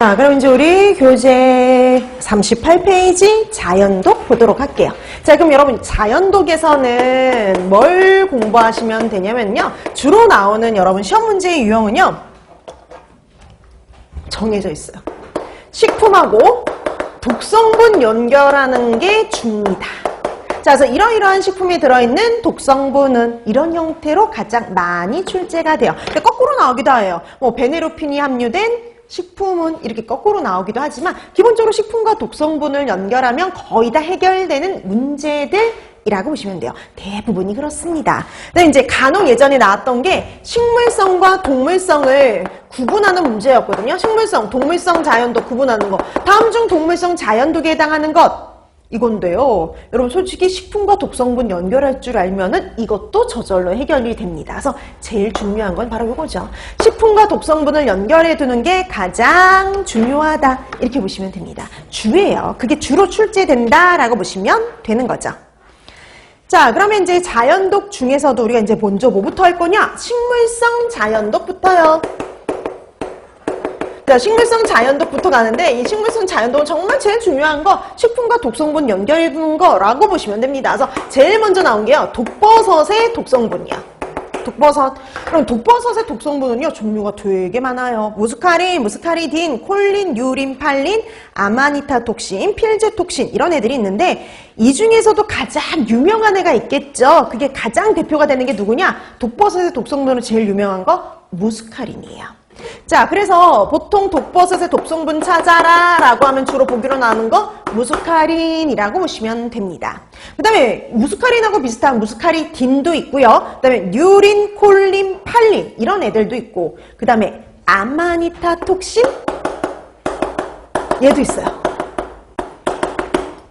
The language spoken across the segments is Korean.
자, 그럼 이제 우리 교재 38페이지 자연독 보도록 할게요. 자, 그럼 여러분 자연독에서는 뭘 공부하시면 되냐면요. 주로 나오는 여러분 시험 문제의 유형은요. 정해져 있어요. 식품하고 독성분 연결하는 게 줍니다. 자, 그래서 이러이러한 식품이 들어있는 독성분은 이런 형태로 가장 많이 출제가 돼요. 거꾸로 나오기도 해요. 뭐 베네로핀이 함유된 식품은 이렇게 거꾸로 나오기도 하지만 기본적으로 식품과 독성분을 연결하면 거의 다 해결되는 문제들이라고 보시면 돼요. 대부분이 그렇습니다. 근데 이제 간혹 예전에 나왔던 게 식물성과 동물성을 구분하는 문제였거든요. 식물성, 동물성, 자연독 구분하는 거. 다음 중 동물성 자연독에 해당하는 것. 이건데요. 여러분 솔직히 식품과 독성분 연결할 줄 알면은 이것도 저절로 해결이 됩니다. 그래서 제일 중요한 건 바로 이거죠. 식품과 독성분을 연결해 두는 게 가장 중요하다. 이렇게 보시면 됩니다. 주예요. 그게 주로 출제된다라고 보시면 되는 거죠. 자, 그러면 이제 자연독 중에서도 우리가 이제 먼저 뭐부터 할 거냐? 식물성 자연독부터요. 자, 식물성 자연독부터 가는데 이 식물성 자연독은 정말 제일 중요한 거 식품과 독성분 연결해 두는 거라고 보시면 됩니다. 그래서 제일 먼저 나온 게요. 독버섯의 독성분이야. 독버섯. 그럼 독버섯의 독성분은요. 종류가 되게 많아요. 무스카린, 무스카리딘, 콜린, 유린, 팔린, 아마니타톡신, 필제톡신 이런 애들이 있는데 이 중에서도 가장 유명한 애가 있겠죠. 그게 가장 대표가 되는 게 누구냐? 독버섯의 독성분으로 제일 유명한 거 무스카린이에요. 자, 그래서 보통 독버섯의 독성분 찾아라 라고 하면 주로 보기로 나오는 거 무스카린이라고 보시면 됩니다. 그 다음에 무스카린하고 비슷한 무스카리딘도 있고요. 그 다음에 유린, 콜린, 팔린 이런 애들도 있고 그 다음에 아마니타톡신 얘도 있어요.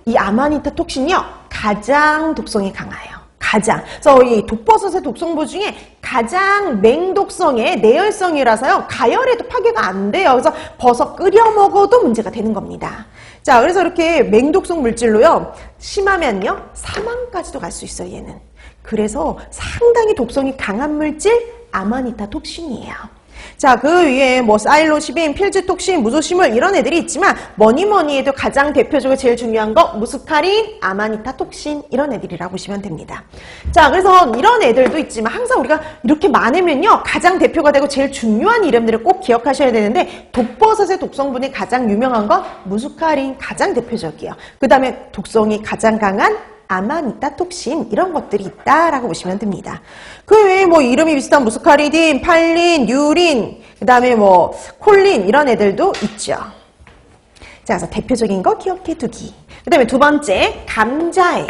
이 아마니타톡신이요 가장 독성이 강해요. 가장. 그래서 이 독버섯의 독성분 중에 가장 맹독성의 내열성이라서요. 가열에도 파괴가 안 돼요. 그래서 버섯 끓여 먹어도 문제가 되는 겁니다. 자, 그래서 이렇게 맹독성 물질로요. 심하면요. 사망까지도 갈 수 있어요, 얘는. 그래서 상당히 독성이 강한 물질 아마니타톡신이에요. 자, 그 위에 뭐 사일로시빈, 필지톡신, 무소식물 이런 애들이 있지만 뭐니 해도 가장 대표적으로 제일 중요한 거 무스카린, 아마니타톡신 이런 애들이라고 보시면 됩니다. 자, 그래서 이런 애들도 있지만 항상 우리가 이렇게 많으면요 가장 대표가 되고 제일 중요한 이름들을 꼭 기억하셔야 되는데 독버섯의 독성분이 가장 유명한 거 무스카린 가장 대표적이에요. 그 다음에 독성이 가장 강한 아마니타톡신 이런 것들이 있다라고 보시면 됩니다. 그 외에 뭐 이름이 비슷한 무스카리딘, 팔린, 유린, 그 다음에 뭐 콜린 이런 애들도 있죠. 자, 그래서 대표적인 거 기억해 두기. 그 다음에 두 번째 감자예요.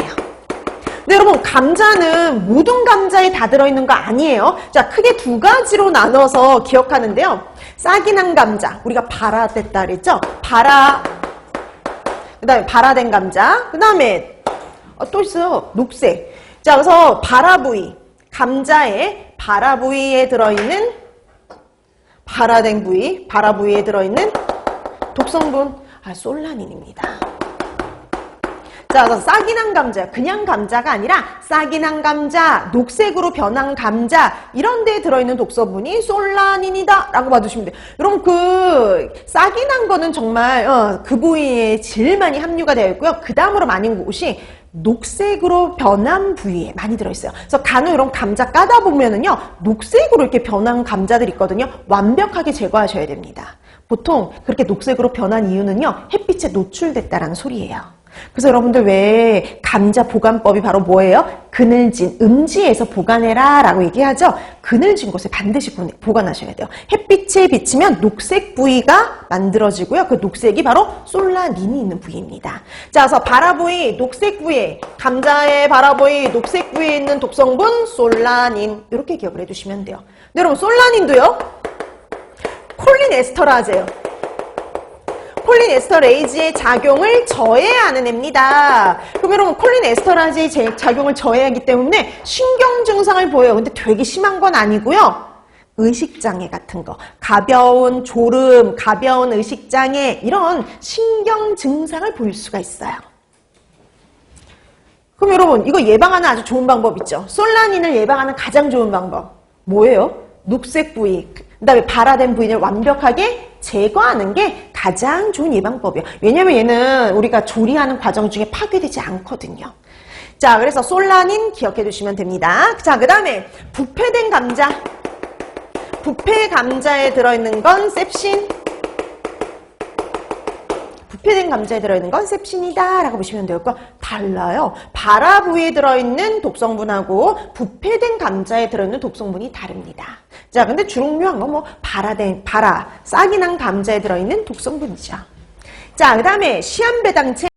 근데 여러분 감자는 모든 감자에 다 들어있는 거 아니에요. 자, 크게 두 가지로 나눠서 기억하는데요. 싹이 난 감자, 우리가 발화됐다 그랬죠? 그 다음에 발화된 감자, 그 다음에 또 있어요. 녹색. 자, 그래서 발화 부위, 감자의 발화 부위에 들어있는 발화된 부위, 발화 부위에 들어있는 독성분, 솔라닌입니다. 자, 그래서 싹이 난 감자, 그냥 감자가 아니라 싹이 난 감자, 녹색으로 변한 감자 이런 데에 들어있는 독성분이 솔라닌이다 라고 봐주시면 돼요. 여러분 그 싹이 난 거는 정말 그 부위에 제일 많이 함유가 되어 있고요. 그 다음으로 많은 곳이 녹색으로 변한 부위에 많이 들어있어요. 그래서 간혹 이런 감자 까다 보면은요 녹색으로 이렇게 변한 감자들 있거든요. 완벽하게 제거하셔야 됩니다. 보통 그렇게 녹색으로 변한 이유는요 햇빛에 노출됐다라는 소리예요. 그래서 여러분들 왜 감자 보관법이 바로 뭐예요? 그늘진 음지에서 보관해라 라고 얘기하죠. 그늘진 곳에 반드시 보관하셔야 돼요. 햇빛에 비치면 녹색 부위가 만들어지고요. 그 녹색이 바로 솔라닌이 있는 부위입니다. 자, 그래서 발화 부위, 녹색 부위, 감자의 발화 부위, 녹색 부위에 있는 독성분 솔라닌 이렇게 기억을 해두시면 돼요. 근데 여러분 솔라닌도요. 콜린 에스터라제예요. 콜린 에스터레이지의 작용을 저해하는 애입니다. 그럼 여러분 콜린 에스터라지의 작용을 저해하기 때문에 신경 증상을 보여요. 근데 되게 심한 건 아니고요. 의식장애 같은 거, 가벼운 졸음, 가벼운 의식장애 이런 신경 증상을 보일 수가 있어요. 그럼 여러분 이거 예방하는 아주 좋은 방법 있죠. 솔라닌을 예방하는 가장 좋은 방법 뭐예요? 녹색 부위, 그 다음에 발화된 부위를 완벽하게 제거하는 게 가장 좋은 예방법이에요. 왜냐면 얘는 우리가 조리하는 과정 중에 파괴되지 않거든요. 자, 그래서 솔라닌 기억해 두시면 됩니다. 자, 그 다음에 부패된 감자. 부패 감자에 들어있는 건 셉신. 부패된 감자에 들어있는 건 셉신이다 라고 보시면 되고요. 달라요. 바라 부위에 들어있는 독성분하고 부패된 감자에 들어있는 독성분이 다릅니다. 자, 근데 주롱묘한 건 뭐 바라, 싹이 난 감자에 들어있는 독성분이죠. 자, 그 다음에 시한배당체.